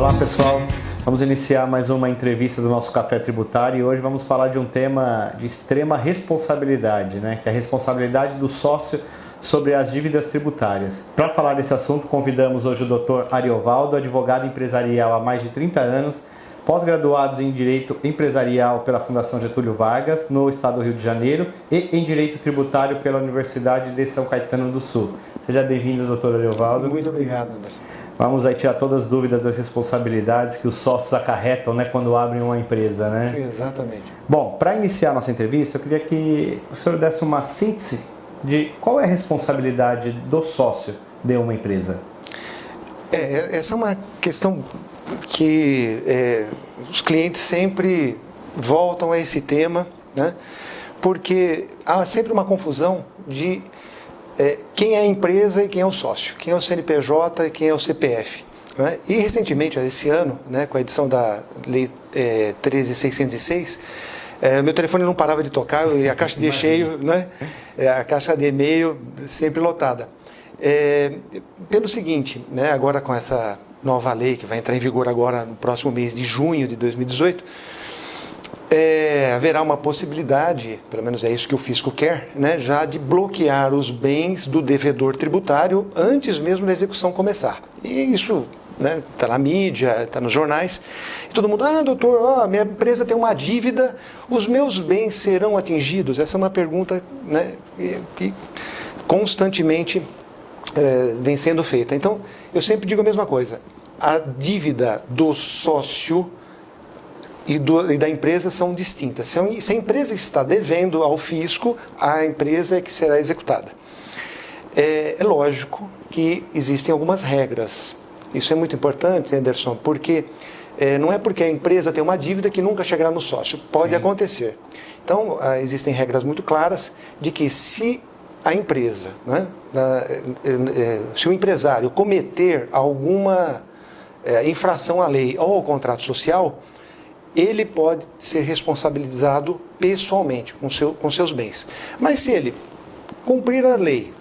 Olá pessoal, vamos iniciar mais uma entrevista do nosso Café Tributário e hoje vamos falar de um tema de extrema responsabilidade, que é a responsabilidade do sócio sobre as dívidas tributárias. Para falar desse assunto, convidamos hoje o Dr. Ariovaldo, advogado empresarial há mais de 30 anos, pós-graduado em Direito Empresarial pela Fundação Getúlio Vargas, no estado do Rio de Janeiro, e em Direito Tributário pela Universidade de São Caetano do Sul. Seja bem-vindo, Dr. Ariovaldo. Muito obrigado, Anderson. Vamos aí tirar todas as dúvidas das responsabilidades que os sócios acarretam, quando abrem uma empresa, Exatamente. Bom, para iniciar nossa entrevista, eu queria que o senhor desse uma síntese de qual é a responsabilidade do sócio de uma empresa. Essa é uma questão que os clientes sempre voltam a esse tema, porque há sempre uma confusão de quem é a empresa e quem é o sócio, quem é o CNPJ e quem é o CPF. E recentemente, esse ano, com a edição da Lei 13.606, meu telefone não parava de tocar e a caixa de e-mail, a caixa de e-mail sempre lotada. Pelo seguinte, agora com essa nova lei que vai entrar em vigor agora no próximo mês de junho de 2018, haverá uma possibilidade, pelo menos é isso que o fisco quer, já de bloquear os bens do devedor tributário antes mesmo da execução começar. E isso está na mídia, está nos jornais, e todo mundo, doutor, minha empresa tem uma dívida, os meus bens serão atingidos? Essa é uma pergunta que constantemente vem sendo feita. Então, eu sempre digo a mesma coisa, a dívida do sócio e da empresa são distintas. Se a empresa está devendo ao fisco, a empresa é que será executada. É lógico que existem algumas regras. Isso é muito importante, Anderson, porque não é porque a empresa tem uma dívida que nunca chegará no sócio. Pode acontecer. Então, existem regras muito claras de que se a empresa, se o empresário cometer alguma infração à lei ou ao contrato social, ele pode ser responsabilizado pessoalmente com seus bens. Mas se ele cumprir a lei,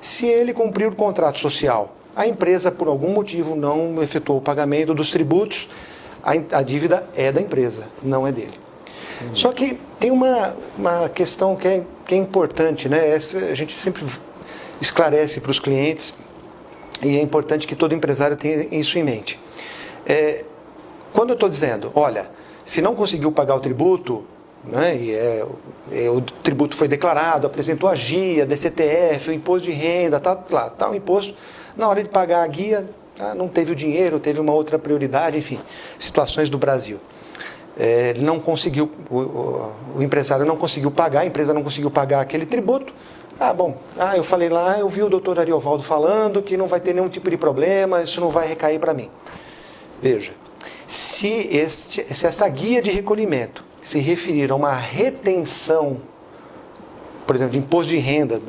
se ele cumprir o contrato social, a empresa por algum motivo não efetuou o pagamento dos tributos, a dívida é da empresa, não é dele. Só que tem uma questão que é importante, Essa a gente sempre esclarece para os clientes e é importante que todo empresário tenha isso em mente. Quando eu estou dizendo, olha, se não conseguiu pagar o tributo, o tributo foi declarado, apresentou a GIA, DCTF, o imposto de renda, tá o imposto, na hora de pagar a guia, não teve o dinheiro, teve uma outra prioridade, enfim, situações do Brasil. Ele não conseguiu, o empresário não conseguiu pagar, a empresa não conseguiu pagar aquele tributo. Eu falei lá, eu vi o doutor Ariovaldo falando que não vai ter nenhum tipo de problema, isso não vai recair para mim. Veja, se essa guia de recolhimento se referir a uma retenção, por exemplo, de imposto de renda,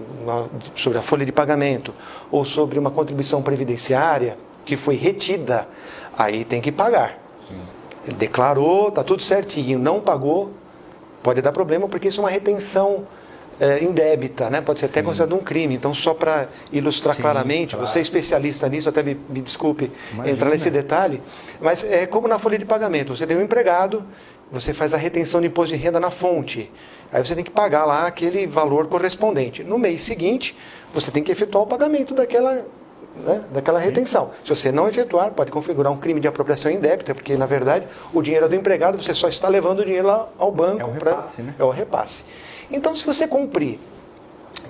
sobre a folha de pagamento, ou sobre uma contribuição previdenciária que foi retida, aí tem que pagar. Ele declarou, está tudo certinho, não pagou, pode dar problema, porque isso é uma retenção indébita, pode ser até considerado um crime. Então, só para ilustrar claramente, claro. Você é especialista nisso, até me desculpe entrar nesse detalhe, mas é como na folha de pagamento, você tem um empregado, você faz a retenção de imposto de renda na fonte, aí você tem que pagar lá aquele valor correspondente. No mês seguinte, você tem que efetuar o pagamento daquela retenção. Se você não efetuar, pode configurar um crime de apropriação indébita, porque, na verdade, o dinheiro é do empregado, você só está levando o dinheiro lá ao banco. É o repasse, É o repasse. Então, se você cumprir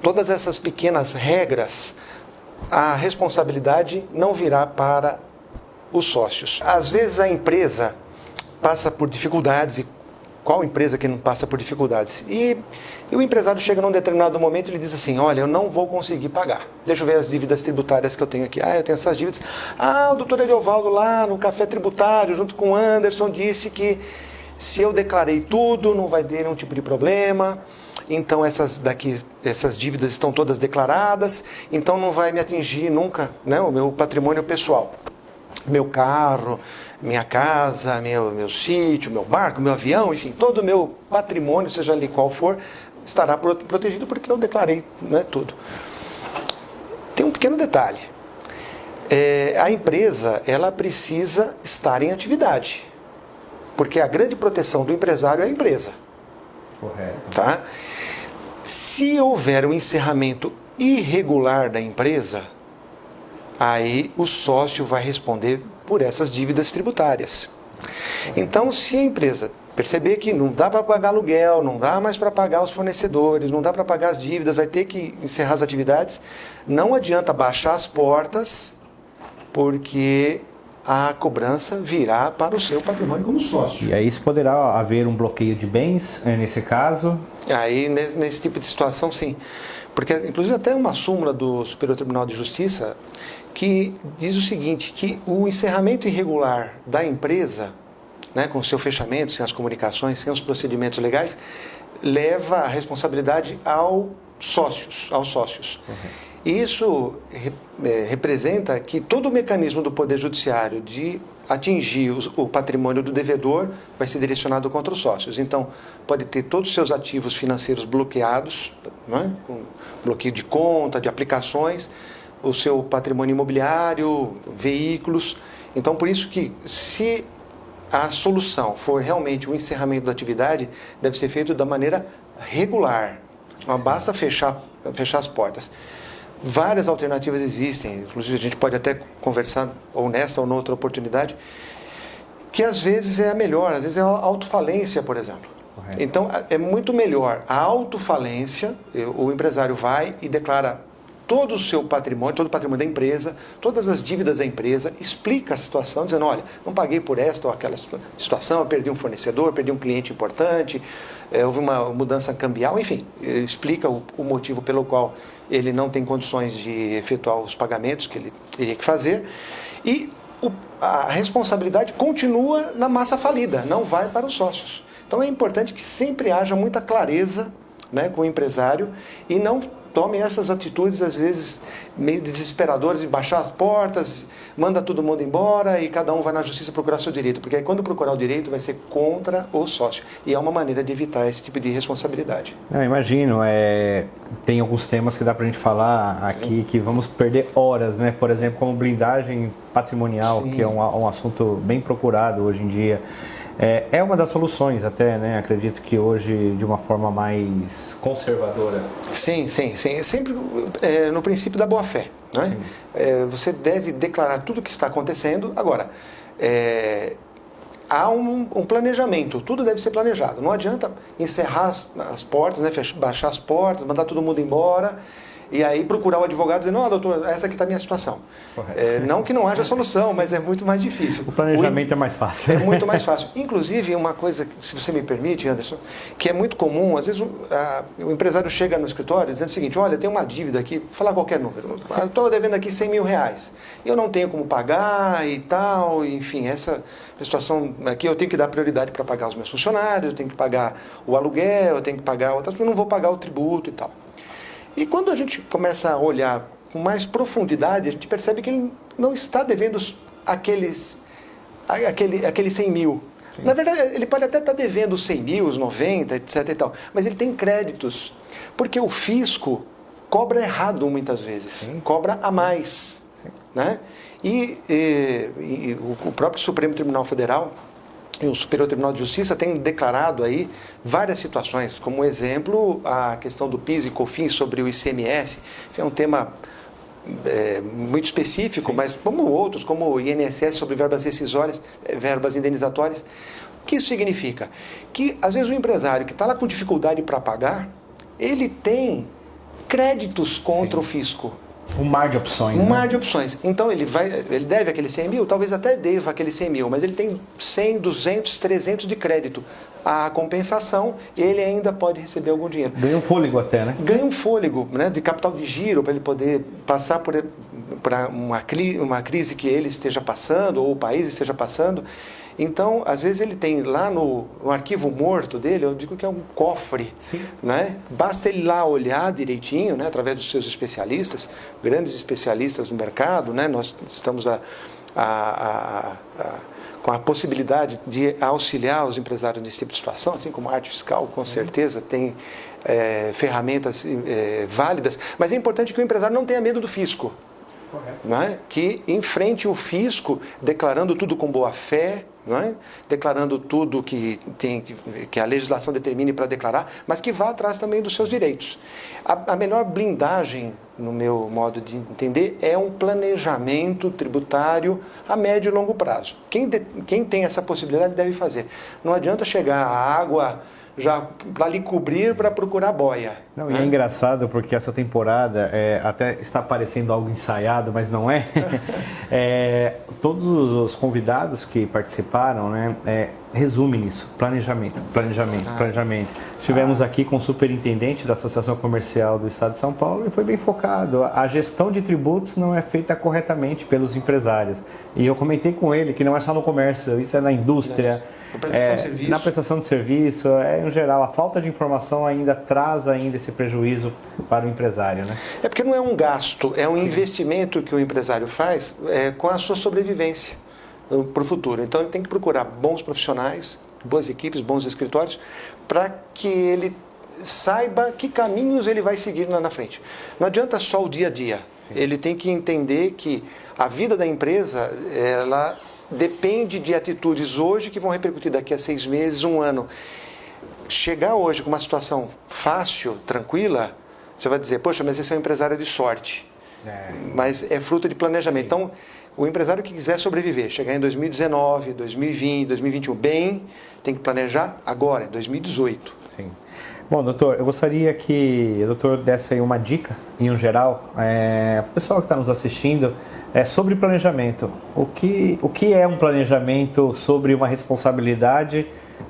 todas essas pequenas regras, a responsabilidade não virá para os sócios. Às vezes a empresa passa por dificuldades, e qual empresa que não passa por dificuldades? E o empresário chega num determinado momento e ele diz assim, olha, eu não vou conseguir pagar. Deixa eu ver as dívidas tributárias que eu tenho aqui. Eu tenho essas dívidas. O doutor Ariovaldo lá no Café Tributário, junto com o Anderson, disse que se eu declarei tudo, não vai ter nenhum tipo de problema. Então essas dívidas estão todas declaradas, então não vai me atingir nunca o meu patrimônio pessoal. Meu carro, minha casa, meu sítio, meu barco, meu avião, enfim, todo o meu patrimônio, seja ali qual for, estará protegido porque eu declarei tudo. Tem um pequeno detalhe. A empresa, ela precisa estar em atividade, porque a grande proteção do empresário é a empresa. Correto. Tá? Se houver um encerramento irregular da empresa, aí o sócio vai responder por essas dívidas tributárias. Então, se a empresa perceber que não dá para pagar aluguel, não dá mais para pagar os fornecedores, não dá para pagar as dívidas, vai ter que encerrar as atividades, não adianta baixar as portas, porque a cobrança virá para o seu patrimônio como sócio. E aí poderá haver um bloqueio de bens, nesse caso? Aí, nesse tipo de situação, sim. Porque, inclusive, até uma súmula do Superior Tribunal de Justiça que diz o seguinte, que o encerramento irregular da empresa, né, com o seu fechamento, sem as comunicações, sem os procedimentos legais, leva a responsabilidade aos sócios. Uhum. Isso representa que todo o mecanismo do Poder Judiciário de atingir o patrimônio do devedor vai ser direcionado contra os sócios. Então, pode ter todos os seus ativos financeiros bloqueados, né, com bloqueio de conta, de aplicações, o seu patrimônio imobiliário, veículos. Então, por isso que, se a solução for realmente o encerramento da atividade, deve ser feito da maneira regular. Não basta fechar as portas. Várias alternativas existem, inclusive a gente pode até conversar ou nesta ou noutra oportunidade, que às vezes é a melhor, às vezes é a autofalência, por exemplo. Correto. Então, é muito melhor a autofalência, o empresário vai e declara todo o seu patrimônio, todo o patrimônio da empresa, todas as dívidas da empresa, explica a situação, dizendo, olha, não paguei por esta ou aquela situação, eu perdi um fornecedor, perdi um cliente importante, houve uma mudança cambial, enfim, explica o motivo pelo qual ele não tem condições de efetuar os pagamentos que ele teria que fazer, e a responsabilidade continua na massa falida, não vai para os sócios. Então é importante que sempre haja muita clareza, né, com o empresário e não tomem essas atitudes, às vezes, meio desesperadoras, de baixar as portas, manda todo mundo embora e cada um vai na justiça procurar seu direito. Porque aí, quando procurar o direito, vai ser contra o sócio. E é uma maneira de evitar esse tipo de responsabilidade. Eu imagino. Tem alguns temas que dá pra gente falar aqui que vamos perder horas, né? Por exemplo, como blindagem patrimonial, sim, que é um assunto bem procurado hoje em dia. É uma das soluções até, né? Acredito que hoje de uma forma mais conservadora. Sim. Sempre no princípio da boa-fé, né? Você deve declarar tudo o que está acontecendo. Agora, há um planejamento, tudo deve ser planejado. Não adianta encerrar as portas, né? Baixar as portas, mandar todo mundo embora e aí procurar o advogado dizendo, não, doutor, essa aqui está a minha situação. Não que não haja solução, mas é muito mais difícil. O planejamento é mais fácil. É muito mais fácil. Inclusive, uma coisa, se você me permite, Anderson, que é muito comum, às vezes o empresário chega no escritório dizendo o seguinte, olha, tem uma dívida aqui, vou falar qualquer número, estou devendo aqui 100 mil reais, eu não tenho como pagar e tal, enfim, essa situação aqui eu tenho que dar prioridade para pagar os meus funcionários, eu tenho que pagar o aluguel, eu tenho que pagar outras, eu não vou pagar o tributo e tal. E quando a gente começa a olhar com mais profundidade, a gente percebe que ele não está devendo aqueles 100 mil. Sim. Na verdade, ele pode até estar devendo os 100 mil, os 90, etc. e tal, mas ele tem créditos, porque o fisco cobra errado muitas vezes, sim, cobra a mais. Né? E o próprio Supremo Tribunal Federal e o Superior Tribunal de Justiça têm declarado aí várias situações, como exemplo a questão do PIS e COFINS sobre o ICMS, que é um tema muito específico, sim, mas como outros, como o INSS sobre verbas rescisórias, verbas indenizatórias. O que isso significa? Que às vezes o empresário que está lá com dificuldade para pagar, ele tem créditos contra, sim, o fisco. Um mar de opções. Mar de opções. Então, ele deve aquele 100 mil, talvez até deva aquele 100 mil, mas ele tem 100, 200, 300 de crédito. A compensação, ele ainda pode receber algum dinheiro. Ganha um fôlego até, né? Ganha um fôlego, né, de capital de giro, para ele poder passar por uma crise que ele esteja passando, ou o país esteja passando. Então, às vezes ele tem lá no arquivo morto dele, eu digo que é um cofre, né? Basta ele lá olhar direitinho, né, através dos seus especialistas, grandes especialistas no mercado, né? Nós estamos com a possibilidade de auxiliar os empresários nesse tipo de situação, assim como a arte fiscal, com certeza, tem ferramentas válidas, mas é importante que o empresário não tenha medo do fisco. não é? Que enfrente o fisco declarando tudo com boa fé, não é? Declarando tudo que a legislação determine para declarar, mas que vá atrás também dos seus direitos. A melhor blindagem, no meu modo de entender, é um planejamento tributário a médio e longo prazo. Quem tem essa possibilidade deve fazer. Não adianta chegar a água já para lhe cobrir, para procurar boia. Não, e é engraçado porque essa temporada até está parecendo algo ensaiado, mas não é. Todos os convidados que participaram, né, resume nisso: planejamento. Estivemos aqui com o superintendente da Associação Comercial do Estado de São Paulo e foi bem focado. A gestão de tributos não é feita corretamente pelos empresários. E eu comentei com ele que não é só no comércio, isso é na indústria. Na prestação de serviço, em geral, a falta de informação ainda traz esse prejuízo para o empresário, né? É porque não é um gasto, é um investimento que o empresário faz com a sua sobrevivência para o futuro. Então ele tem que procurar bons profissionais, boas equipes, bons escritórios, para que ele saiba que caminhos ele vai seguir lá na frente. Não adianta só o dia a dia. Sim. Ele tem que entender que a vida da empresa, ela depende de atitudes hoje que vão repercutir daqui a 6 meses, 1 ano. Chegar hoje com uma situação fácil, tranquila, você vai dizer, poxa, mas esse é um empresário de sorte. Mas é fruto de planejamento. Então, o empresário que quiser sobreviver, chegar em 2019, 2020, 2021 bem, tem que planejar agora, em 2018. Sim. Bom, doutor, eu gostaria que o doutor desse aí uma dica, em um geral, para o pessoal que está nos assistindo, sobre planejamento. O que é um planejamento sobre uma responsabilidade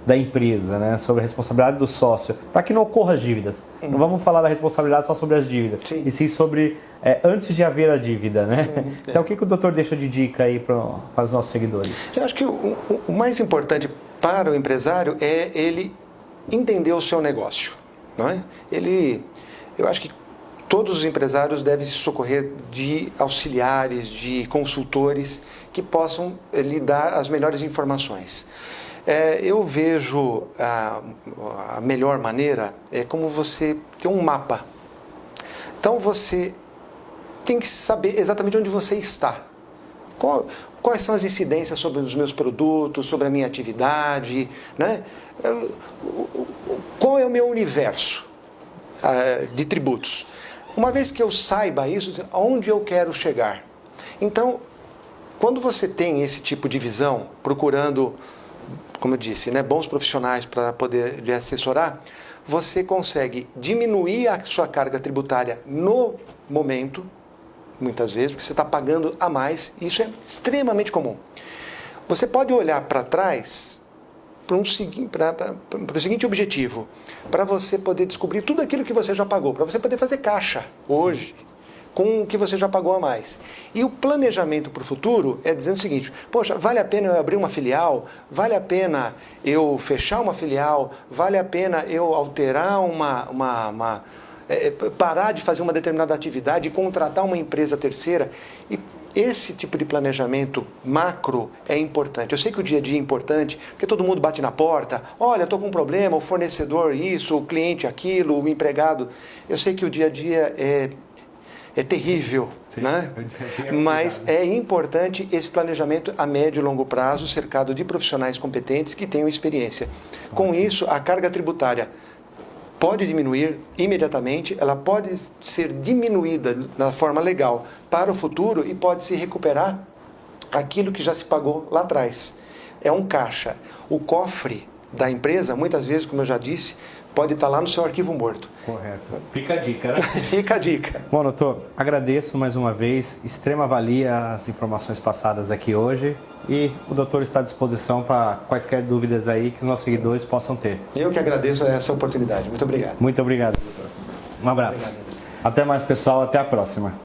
da empresa, né? Sobre a responsabilidade do sócio, para que não ocorra as dívidas. Não vamos falar da responsabilidade só sobre as dívidas, e sim sobre antes de haver a dívida, né? Então, o que o doutor deixa de dica aí para os nossos seguidores? Eu acho que o mais importante para o empresário é ele entender o seu negócio, não é? Eu acho que todos os empresários devem se socorrer de auxiliares, de consultores que possam lhe dar as melhores informações. Eu vejo a melhor maneira como você ter um mapa. Então você tem que saber exatamente onde você está. Quais são as incidências sobre os meus produtos, sobre a minha atividade, né? Qual é o meu universo de tributos? Uma vez que eu saiba isso, aonde eu quero chegar? Então, quando você tem esse tipo de visão, procurando, como eu disse, né, bons profissionais para poder lhe assessorar, você consegue diminuir a sua carga tributária no momento, muitas vezes, porque você está pagando a mais, e isso é extremamente comum. Você pode olhar para trás para o seguinte objetivo, para você poder descobrir tudo aquilo que você já pagou, para você poder fazer caixa hoje com o que você já pagou a mais. E o planejamento para o futuro é dizendo o seguinte, poxa, vale a pena eu abrir uma filial? Vale a pena eu fechar uma filial? Vale a pena eu alterar parar de fazer uma determinada atividade e contratar uma empresa terceira? E esse tipo de planejamento macro é importante. Eu sei que o dia a dia é importante, porque todo mundo bate na porta, olha, estou com um problema, o fornecedor isso, o cliente aquilo, o empregado. Eu sei que o dia a dia é terrível, sim, né? Mas é importante esse planejamento a médio e longo prazo, cercado de profissionais competentes que tenham experiência. Com isso, a carga tributária pode diminuir imediatamente, ela pode ser diminuída na forma legal para o futuro e pode se recuperar aquilo que já se pagou lá atrás. É um caixa. O cofre da empresa, muitas vezes, como eu já disse, pode estar lá no seu arquivo morto. Correto. Fica a dica, né? Fica a dica. Bom, doutor, agradeço mais uma vez, extrema valia as informações passadas aqui hoje e o doutor está à disposição para quaisquer dúvidas aí que os nossos seguidores possam ter. Eu que agradeço essa oportunidade. Muito obrigado. Muito obrigado, doutor. Um abraço. Obrigado. Até mais, pessoal. Até a próxima.